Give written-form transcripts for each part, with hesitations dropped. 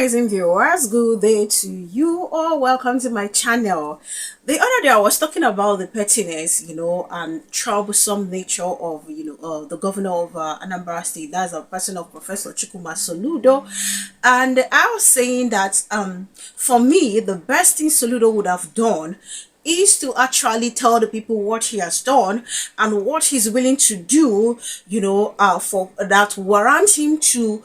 Amazing viewers, good day to you all. Welcome to my channel. The other day I was talking about the pettiness, and troublesome nature of, the governor of Anambra State. That's a person of Professor Chikuma SOLUDO. And I was saying that for me, the best thing SOLUDO would have done is to actually tell the people what he has done and what he's willing to do, for that warrant him to,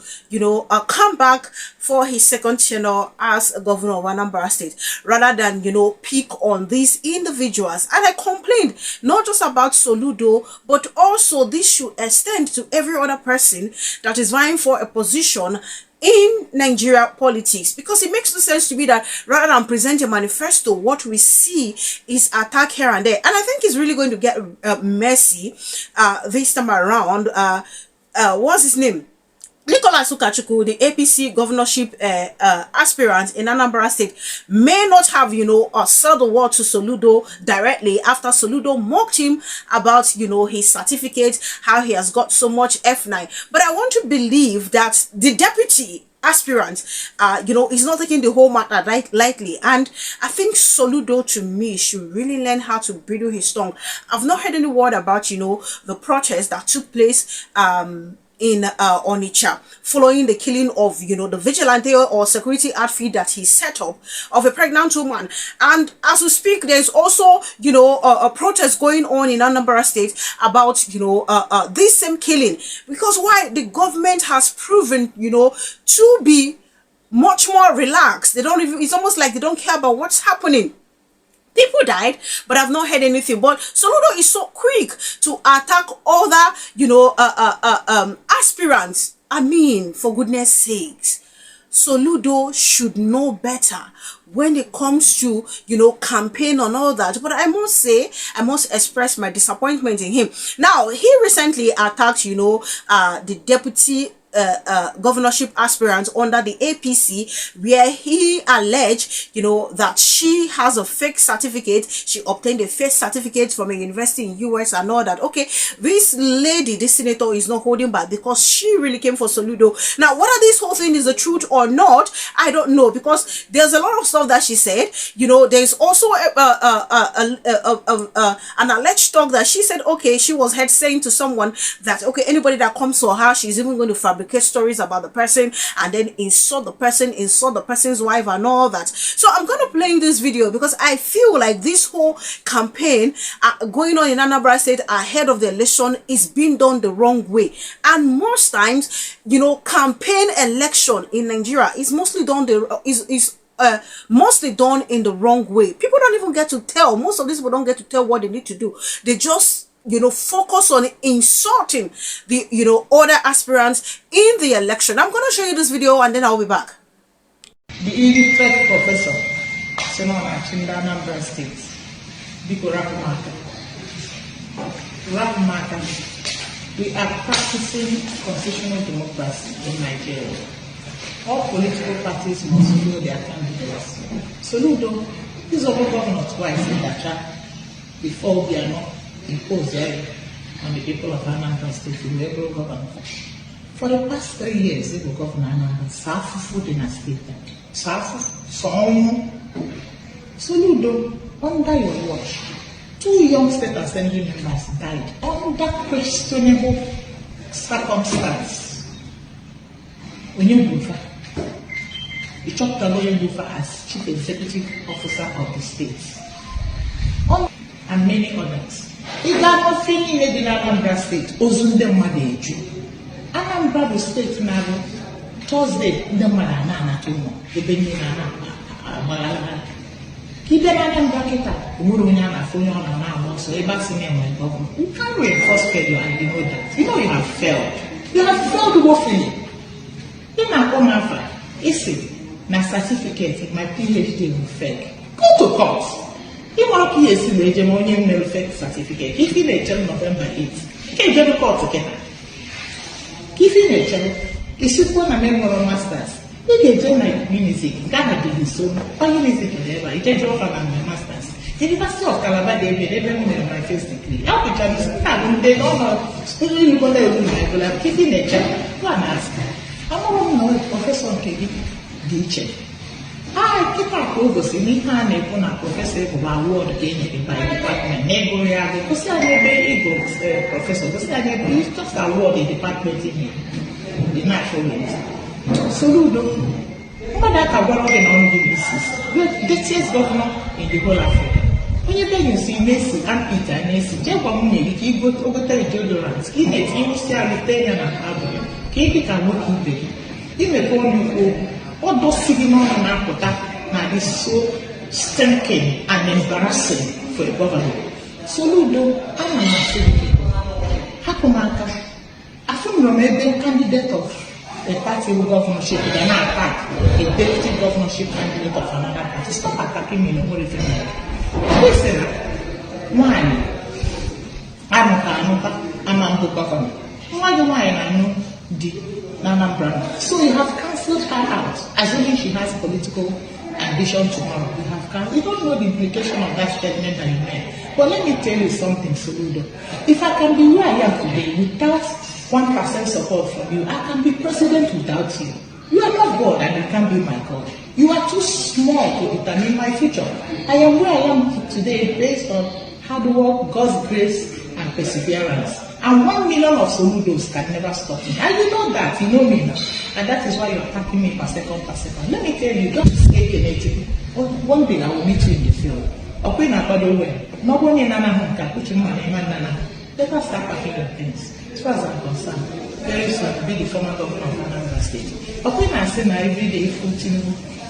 come back for his second tenure as a governor of Anambra State, rather than, pick on these individuals. And I complained not just about SOLUDO, but also this should extend to every other person that is vying for a position in Nigeria politics, because it makes no sense to me that rather than present a manifesto, what we see is attack here and there. And I think it's really going to get messy this time around. What's his name? Nicholas Ukachukwu, the APC governorship aspirant in Anambra State, may not have, said the word to SOLUDO directly after SOLUDO mocked him about, his certificate, how he has got so much F9. But I want to believe that the deputy aspirant, is not taking the whole matter lightly. And I think SOLUDO, to me, should really learn how to bridle his tongue. I've not heard any word about, the protest that took place, in Onitsha, following the killing of the vigilante or security outfit that he set up of a pregnant woman. And as we speak, there's also a protest going on in Anambra State about this same killing, because why? The government has proven to be much more relaxed. They don't even, it's almost like they don't care about what's happening. People died, but I've not heard anything. But SOLUDO is so quick to attack other, aspirants. I mean, for goodness sakes, SOLUDO should know better when it comes to, campaign and all that. But I must say, I must express my disappointment in him. Now, he recently attacked, the deputy governorship aspirant under the APC, where he alleged, that she has a fake certificate. She obtained a fake certificate from a university in US and all that. Okay, this lady, this senator, is not holding back because she really came for SOLUDO. Now, whether this whole thing is the truth or not, I don't know, because there's a lot of stuff that she said. There's also an alleged talk that she said, okay, she was heard saying to someone that, okay, anybody that comes for her, she's even going to fabricate stories about the person and then insult the person's wife and all that. So I'm going to play in this video because I feel like this whole campaign going on in Anambra State ahead of the election is being done the wrong way. And most times, campaign election in Nigeria is mostly done mostly done in the wrong way. People don't even get to tell. Most of these people don't get to tell what they need to do. They just focus on insulting the, other aspirants in the election. I'm going to show you this video and then I'll be back. The illiterate professor, Senona in Anambra State, Biko Rapumaka. We are practicing constitutional democracy in Nigeria. All political parties must know their candidates. SOLUDO, this is our governor twice in that before we are not imposed on the people of Anambra State in the Liberal government. For the past 3 years, the governor Anambra South food in a state. South some SOLUDO, under your watch, 2 young state assembly members died under questionable circumstances. Onyembufa, he chopped Onyembufa as chief executive officer of the state, and many others. If that was feeling in Anambra State, Ozunde Madeju. Anambra State now, Thursday, the Manana Tumo, the Benina Malala. Keep the Anambra Kita, Muruna, Funyana, so ever seen my government. You can't reinforce failure and you know that. You know you have failed. You have failed woefully. In a Omafa, is it? My certificate, my PhD will fake. Go to court. You want to see the hegemonian fake certificate. If you let November 8th, you can get a court together. If you let it's just one memorial masters. You can my music, Ghana did so, all music in ever. You can draw from my masters. The University of Calabar, they made my first degree. How could you say, they don't know, still you go there with my keeping nature. Go and ask. I don't know, Professor Kegi. dị iche. Kịta ka o gosi n'ihe a na-ekwu na prọfesọ ịbụba awọdụ ka e nyere by department na-egoro ya agụ gosi anyị ebe ịgụ prọfesọ gosi anyị ebe just awọdụ department ihe dị na-afọlent Soludo mmadụ aka gwara oge na ọnụ gị bisis detiest gọvanọ in the whole Africa onye be yusi na-esi ampita na-esi jee gwa nwunye gị ka ogotere deodorant ka ị na-etinye isi alite ya na kabụ ka ị dị ka nwoke ibe gị imepe ọnụ ikwu okwu ọ dosiri n'ọnụ na-apụta na dị so stinking and embarrassing for a governor. Soludo, ana m asị gị hapụ m aka afụnụrụ m ebe candidate of a party governorship ga na-attack a deputy governorship candidate of another party stop attacking me n'onwere female. Mgbe sịra nwaanyị anụka ama mbụ gọvanọ nwa gị nwaanyị na-anụ di na Anambra. So you have cancelled her out, assuming she has political ambition tomorrow. You don't know the implication of that statement that you made. But let me tell you something, Soludo. If I can be where I am today without 1% support from you, I can be president without you. You are not God and you can't be my God. You are too small to determine my future. I am where I am today based on hard work, God's grace, and perseverance. And 1 million of Soludos can never stop me. And you know that, you know me now. And that is why you're attacking me per second. Let me tell you, don't escape the native. One day I will meet you in the field. Okay, now, by the way, no one in Nana, put your money in Nana. Let us start packing your things. As far as I'm concerned, very soon I'll be the former governor of Anambra State. Okay, now I say now every day,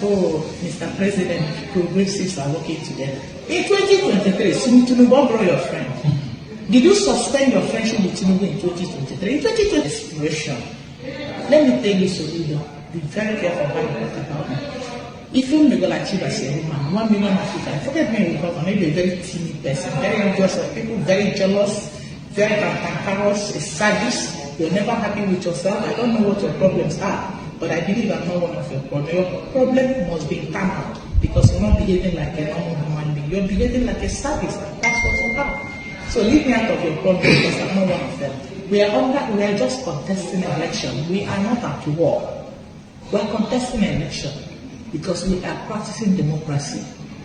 oh, Mr. President, progressives are working together. In 2023, Tinubu borrow your friend. Did you suspend your friendship with Tinubu in 2023? In 2020, inspiration. Let me tell you, Soludo, be very careful how you talk about me. If you may go achieve as a woman, 1 million African, forget me with government, maybe a very timid person, very envious of people, very jealous, very cantankerous, a sadist. You're never happy with yourself. I don't know what your problems are, but I believe I'm not one of your problems. Your problem must be tampered because you're not behaving like a normal human being. You're behaving like a sadist. That's what you are. So leave me out of your problem because I'm not one of them. We are just contesting an election. We are not at war. We are contesting an election because we are practicing democracy.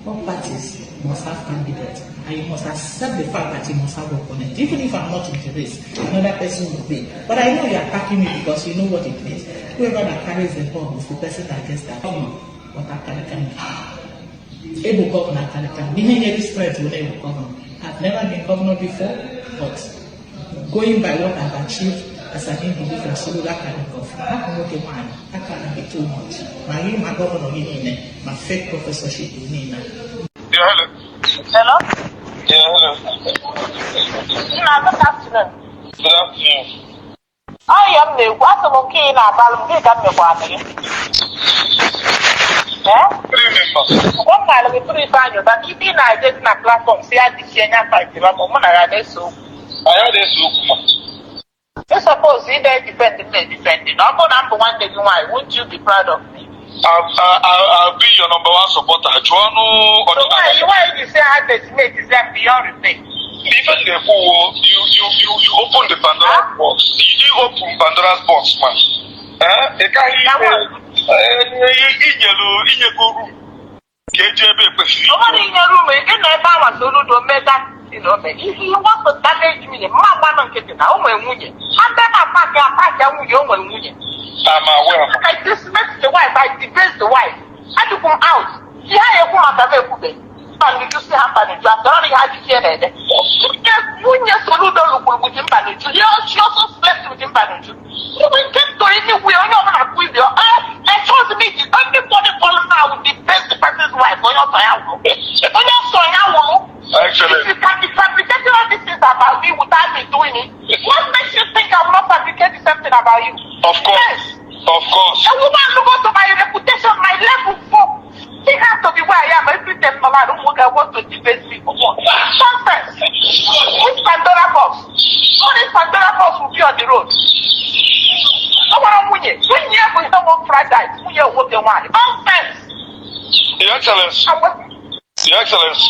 All parties must have candidates, and you must accept the fact that you must have opponents. Even if I'm not in the race, another person will be. But I know you're attacking me because you know what it means. Whoever that carries the bomb is the person that gets that bomb. But I can't. Able governor can be any strength with able governor. I've never been governor before, but going by what I've achieved as an individual, so that kind of governor, I can look at mine. That cannot be too much. My governor in my fake professorship in Yeah, hello. Hello? Yeah, hello. Good afternoon. Good afternoon. I am the what's the monkey in our balloon? Got me one. One mile with 3 bands, but if you are getting a platform, see, I did not fight the woman. I had so. I had a soup. I suppose he defending. I'm number one, then why won't you be proud of me? I'll be your number one supporter. So why you say I had this mate is that beyond repair? Even the fool, you open the Pandora's box. You open Pandora's box, man. The guy nobody in your room, you can never Soludo made that, you know, if you want to damage me, Mama don't get it now, when we and then I pack and we don't win. I'm aware. I dismiss the wife, I debase the wife. I do come out. See how you come out of it. And you just happen to have already had to hear that. When you Soludo with him, she also slept with him. You will get to anywhere, you're not with your and trust me, everybody calling now with the best person's wife on your side. Actually, if you can be fabricating all these things about me without me doing it, what makes you think I'm not fabricating something about you? Of course. Yes. Of course. A woman look up to my reputation, my level 4. She has to be where I am. Every time I don't want to debate people. Nonsense. Which Pandora box? All this Pandora box will be on the road. When you have someone fragile, when you work the one. Nonsense. Your Excellency. Your Excellency.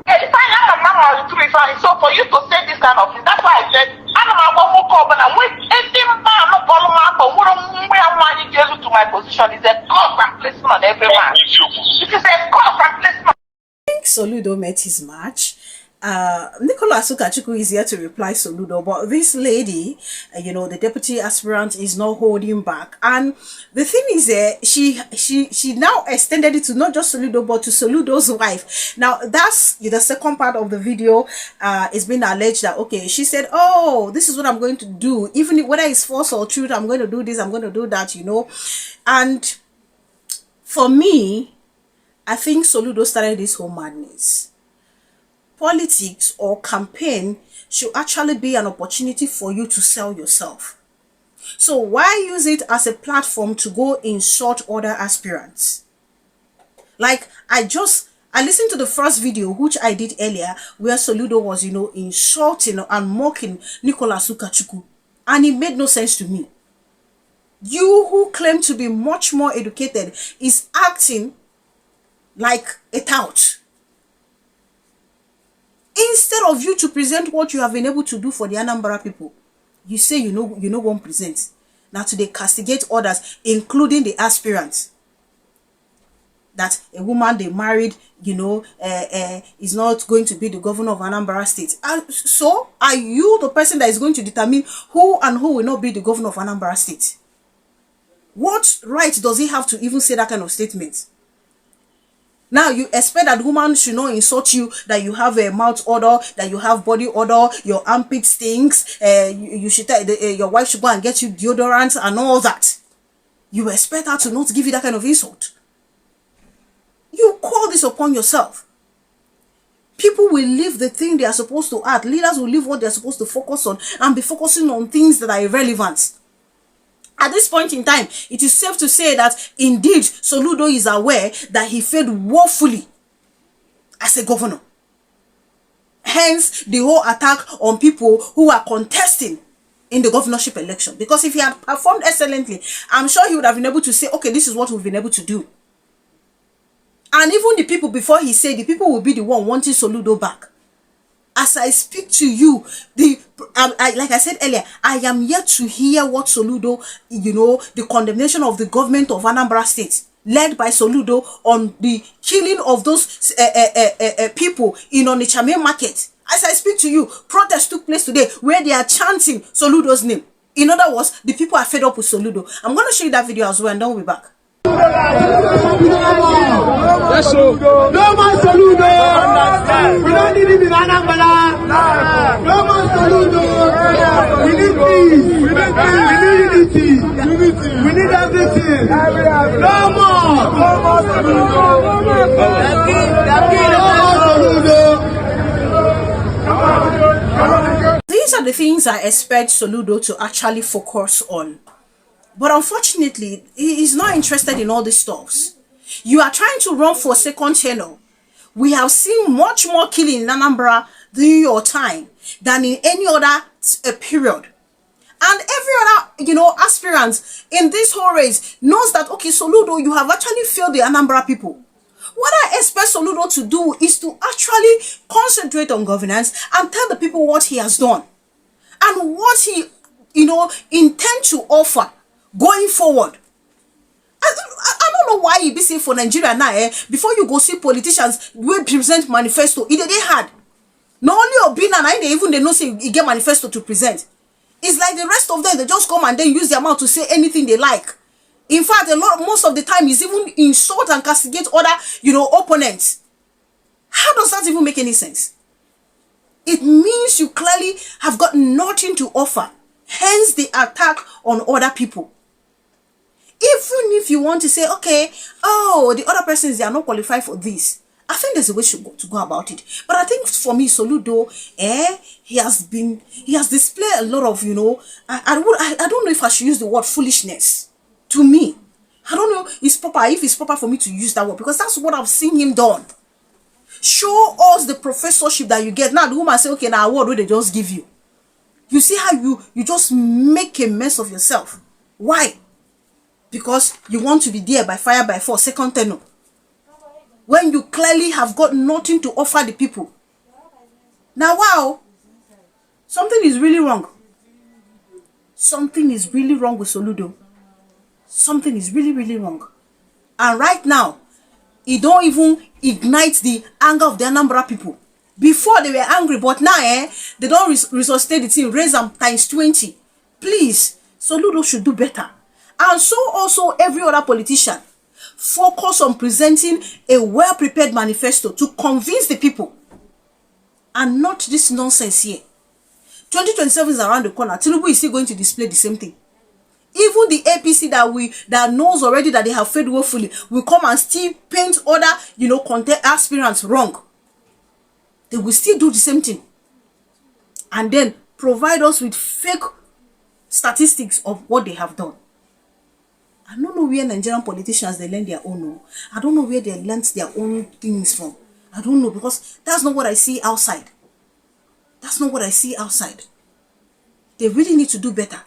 If I have a So for you to say this kind of thing, that's why I said, I'm not going to with any man of to my position is a cause and placement on every man. It is a cause and placement. I think Soludo met his match. Nicholas Ukachukwu is here to reply Soludo, but this lady, the deputy aspirant, is not holding back. And the thing is, she now extended it to not just Soludo, but to Soludo's wife. Now, that's the second part of the video. It's been alleged that, okay, she said, oh, this is what I'm going to do. Even whether it's false or truth, I'm going to do this, I'm going to do that, And for me, I think Soludo started this whole madness. Politics or campaign should actually be an opportunity for you to sell yourself. So why use it as a platform to go insult other aspirants? Like, I listened to the first video, which I did earlier, where Soludo was, insulting and mocking Nicholas Ukachukwu. And it made no sense to me. You who claim to be much more educated is acting like a tout. Instead of you to present what you have been able to do for the Anambra people, you say you won't present. Now today castigate others, including the aspirants. That a woman they married, is not going to be the governor of Anambra State. So are you the person that is going to determine who and who will not be the governor of Anambra State? What right does he have to even say that kind of statement? Now you expect that woman should not insult you, that you have a mouth odor, that you have body odor, your armpit stinks, you should tell your wife should go and get you deodorant and all that. You expect her to not give you that kind of insult. You call this upon yourself. People will leave the thing they are supposed to add. Leaders will leave what they are supposed to focus on and be focusing on things that are irrelevant. At this point in time, it is safe to say that indeed Soludo is aware that he failed woefully as a governor. Hence the whole attack on people who are contesting in the governorship election. Because if he had performed excellently, I'm sure he would have been able to say, okay, this is what we've been able to do. And even the people, before he said, the people will be the one wanting Soludo back. As I speak to you, like I said earlier, I am yet to hear what Soludo, the condemnation of the government of Anambra State, led by Soludo on the killing of those people in Onitsha main market. As I speak to you, protests took place today where they are chanting Soludo's name. In other words, the people are fed up with Soludo. I'm going to show you that video as well, and then we'll be back. Yes, no more Soludo. We don't need him in Anambra. No more Soludo. We need peace. We need unity. We need everything. No more. No more Soludo. These are the things I expect Soludo to actually focus on. But unfortunately, he is not interested in all these stuffs. You are trying to run for a second channel. We have seen much more killing in Anambra during your time than in any other period. And every other, aspirants in this whole race knows that, okay, Soludo, you have actually failed the Anambra people. What I expect Soludo to do is to actually concentrate on governance and tell the people what he has done. And what he, intends to offer going forward. I don't know why you be saying for Nigeria now, before you go see politicians will present manifesto, they had. Not only Obina, they know say you get manifesto to present. It's like the rest of them, they just come and then use their mouth to say anything they like. In fact, most of the time is even insult and castigate other, opponents. How does that even make any sense? It means you clearly have got nothing to offer. Hence the attack on other people. Even if you want to say, okay, the other persons, they are not qualified for this. I think there's a way to go about it. But I think for me, Soludo, he has displayed a lot of, I don't know if I should use the word foolishness. To me, I don't know if it's proper for me to use that word, because that's what I've seen him done. Show us the professorship that you get. Now the woman say, okay, now what do they just give you? You see how you just make a mess of yourself. Why? Because you want to be there by fire by force, second tenor. When you clearly have got nothing to offer the people. Now, wow, something is really wrong. Something is really wrong with Soludo. Something is really, really wrong. And right now, it don't even ignite the anger of the Anambra people. Before they were angry, but now they don't resuscitate the thing, raise them times 20. Please, Soludo should do better. And so also every other politician focus on presenting a well-prepared manifesto to convince the people. And not this nonsense here. 2027 is around the corner. Tinubu is still going to display the same thing. Even the APC that knows already that they have failed woefully will come and still paint other, contest aspirants wrong. They will still do the same thing. And then provide us with fake statistics of what they have done. I don't know where Nigerian politicians, they learn their own. I don't know where they learned their own things from. I don't know, because that's not what I see outside. That's not what I see outside. They really need to do better.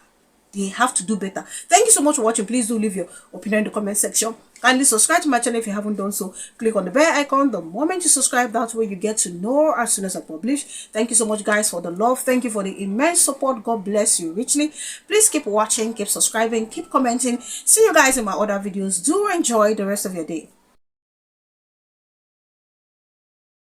They have to do better. Thank you so much for watching. Please do leave your opinion in the comment section. Kindly subscribe to my channel if you haven't done so. Click on the bell icon. The moment you subscribe, that way you get to know as soon as I publish. Thank you so much, guys, for the love. Thank you for the immense support. God bless you richly. Please keep watching, keep subscribing, keep commenting. See you guys in my other videos. Do enjoy the rest of your day.